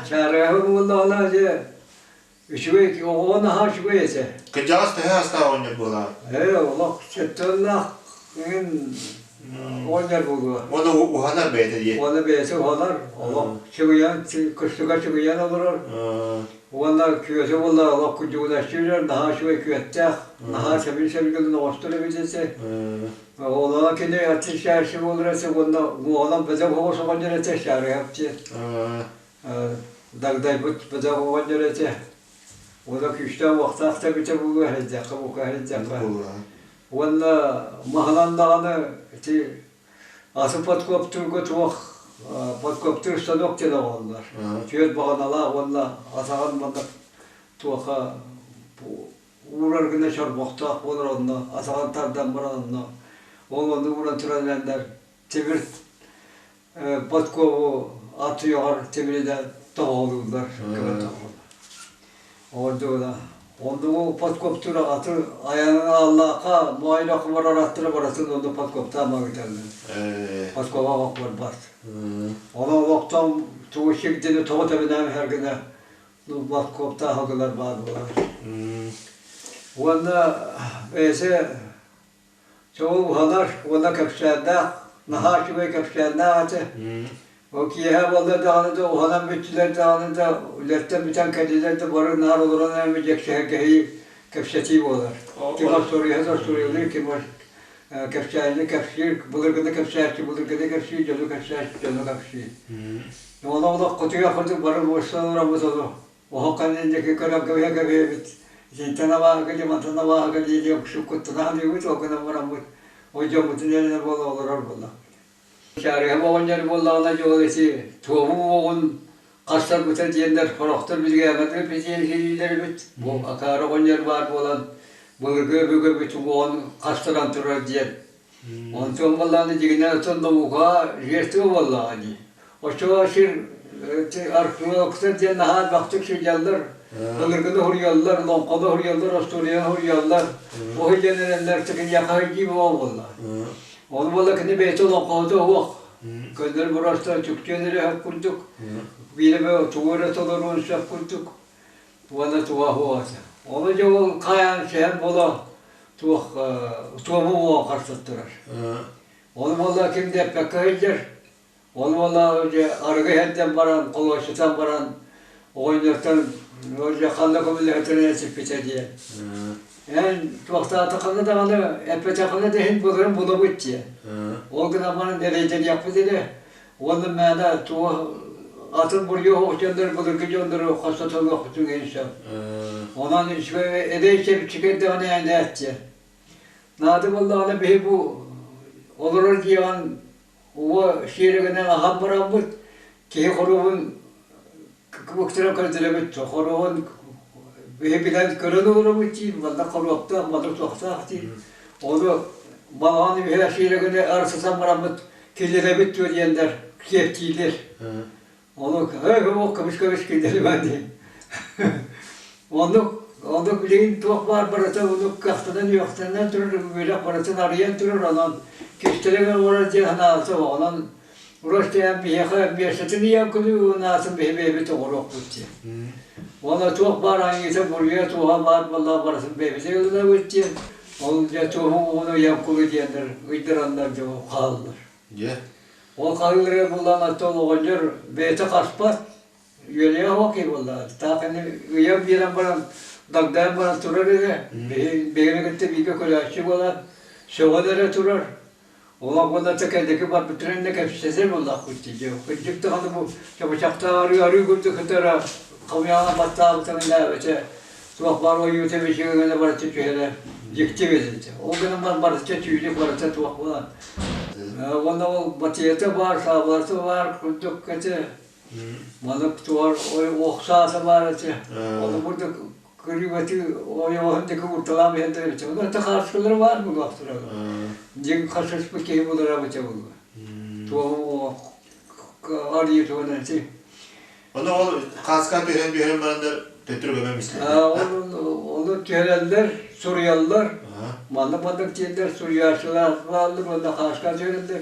Çağırıyor bunlar diye. Şüphe ona ha şüphe etse. Kıcağız da hasta oynuyor bunlar. Allah çetonla oynar bu. O da uhanar beyde diye. Ona beyse olar. Allah çıkıyan, kışlığa çıkıyan olur. Onlar küyese onlar Allah kucuğulaştırır. Daha şüphe küyette. Daha sebil nosturabilirse. Oğlan kendi atış şarşı olursa bu oğlan bize havası koncerete şarı yaptı. Dağday but bize koncerete. O da kışta vakti akta bite bu hediyaka bu hediyaka. Valla mahallanda ti asıl patkoptur götüvak patkoptur sadok dedi onlar. Tüyet bağanalar valla asagan bandak tuaka uğrar güne çarpakta olur onunla asagan tardan bana onunla. Onu vuran türelenler tebir patkovu atıyor tebirde tağılırlar. Orada da. Onda o patkoptura atı ayağını Allah'a muayene kumarar attırıp arasında onda patkopta ama giderler. Patkova bak var bas. Ona vaktan tuğu şekilde tuğu tabi'den her güne patkopta hakılar bağlılar. Onda ise çoğu uhalar onda kapşerde nahaşı ve kapşerde atı. O ki her valda dağınıda, uhanan bütçüler dağınıda, ületten biten kediler de barı nar olur, ona emecek şehirgeyi kefşeti olur. Kim var soruyor, hazır soruyor, kim var kefşayını kefşir, bulurgada kefşayçı, bulurgada kefşir, canı kefşayçı, canı kefşir. Ona kutuya kurdu, barı boşluğa uğramız olur. O hakkın elindeki kırıp kavya kavya bit. Zintana bağlı, mantana bağlı diye şu kutudan diyor, o kadar uğramız. O camutun eline bol olur orada. Şarihe boğunları bollağına çoğulesi, tuğumu boğun, kaşlar bütün diyenler, koroktur bizge yemedir, biz yelgeliler bit. Bu akarı boğunları var olan, bölge bütün boğun kaştıran durur diyen. Onun son bollağını diğine sonunda uğa, yertiği bollağını. O çoğu aşır, arkeologlar diyen nahar baktık şu yallar, bölgede huriyallar, lonkada huriyallar, Asturiya huriyallar. O hülyenler tıkın yakayı gibi bollağını. Onu valla kendi beyti olan kağıdı o. Kızları burası Türkçeleri hep kurduk. Bir de tuvalet olur onu hep kurduk. Valla tuvağı o. Onu da kayan şehir bola tuvağı o karşıttılar. Onu valla kimde hep bekayıcılar. Onu valla argı hedden baran, kolaşıtan baran, oynaktan kanlı komülüğüne esip biter diye. Yani tuğakta takımda da kalı, epe takımda da hep bulurum bunu bitti. O gün amanın dereceni yapı dedi. Onun meyada tuğu atın buraya hoşçandır, bulur gücündür, hasta yok bütün insan. Onun edeyse bir çıkardı onu yani etti. Nadim Allah'ına bir bu olur diyen o şiirine aham bırakmış ki horubun kıvıktıra kırdıra bitti. Horubun bilen kırın olur bitti. Valla korukta, malı tuğakta değil. Onu bağlanı bir her şiirine arsızan bırakmış kirlere bitti diyenler, kiyeptiler. Onu o kımış kirleri ben diyeyim. Onu bileğin tuğak var barata, onu kahtadan yoktandan durur, böyle baratan arayan durur onun. Kişilere uğrar diye hanaltı o, onun uğraştıyan bir yaka, bir yaşatını yakılıyor, o nasıl bir bebeği toğuruk bitti. Ona tuğak var hangisi buraya tuğak var, vallahi barasın bebeği yoluna bitti. Olunca tuğumu onu yakılı diyenler, uyduranlar diye o kalırlar. O kalırları bulan olunca beyti kaçmaz. Yöneye bakıyor vallahi. Takını uyam bir an bana, dağdan bana turar öyle. Beğene gitti bir kökülaşçı olan, şovalara turar. Ola bunda tekendeki var, bütün ne kapıştırır vallahi kutluyor. Kutluyor da bu bıçakta arıyor gördü kadar kamyana battı tanıyla öte. Tuğaklar o yüte bir şeyine var tüyler. Yıktı vezildi. O gün var tüylik var tuğak olan. Onda o batiyete var, sağlarsa var, kutluyor kötü. Malık tuvar, o oksası var ete. Onu burada kırıveti, o yoğundaki kurtalan bir yerde öyle. Onda da karşıları var bu vaktıra. Dün karşısı bir keyif olur ama çabuk. Tuğu arıyor tuğun ete. Onu o kaskan bir hem barında tetro gömemişler. Onu tüyelenler, Suriyeliler. Mandık diyenler, Suriyeliler vardır, onda kaskan tüyelenler.